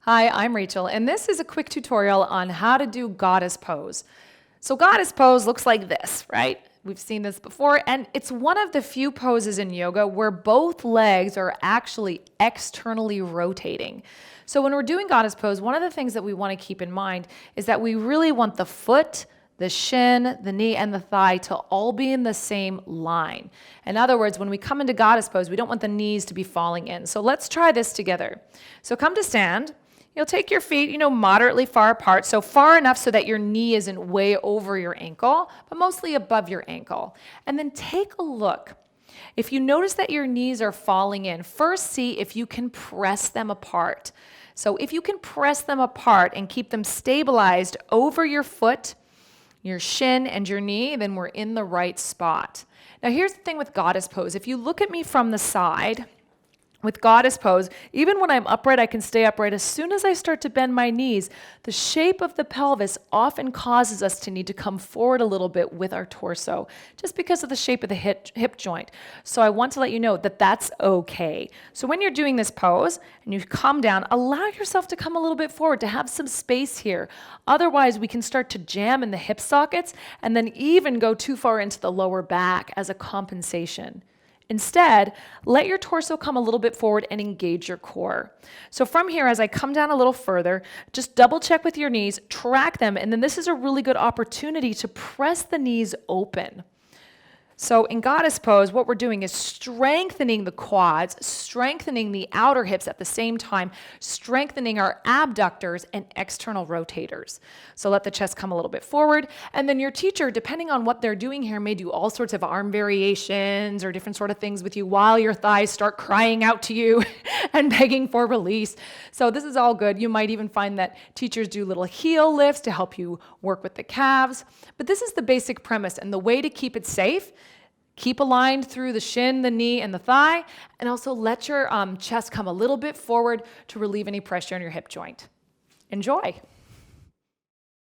Hi, I'm Rachel, and this is a quick tutorial on how to do goddess pose. So goddess pose looks like this, right? We've seen this before, and it's one of the few poses in yoga where both legs are actually externally rotating. So when we're doing goddess pose, one of the things that we want to keep in mind is that we really want the foot, the shin, the knee, and the thigh to all be in the same line. In other words, when we come into goddess pose, we don't want the knees to be falling in. So let's try this together. So come to stand. You'll take your feet, moderately far apart, so far enough so that your knee isn't way over your ankle, but mostly above your ankle. And then take a look. If you notice that your knees are falling in, first see if you can press them apart. So if you can press them apart and keep them stabilized over your foot, your shin, and your knee, then we're in the right spot. Now here's the thing with goddess pose. If you look at me from the side, with goddess pose, even when I'm upright, I can stay upright. As soon as I start to bend my knees, the shape of the pelvis often causes us to need to come forward a little bit with our torso, just because of the shape of the hip joint. So I want to let you know that that's okay. So when you're doing this pose and you come down, allow yourself to come a little bit forward to have some space here. Otherwise, we can start to jam in the hip sockets and then even go too far into the lower back as a compensation. Instead, let your torso come a little bit forward and engage your core. So from here, as I come down a little further, just double check with your knees, track them, and then this is a really good opportunity to press the knees open. So in goddess pose, what we're doing is strengthening the quads, strengthening the outer hips at the same time, strengthening our abductors and external rotators. So let the chest come a little bit forward. And then your teacher, depending on what they're doing here, may do all sorts of arm variations or different sort of things with you while your thighs start crying out to you and begging for release. So this is all good. You might even find that teachers do little heel lifts to help you work with the calves. But this is the basic premise, and the way to keep it safe: keep aligned through the shin, the knee, and the thigh, and also let your chest come a little bit forward to relieve any pressure on your hip joint. Enjoy.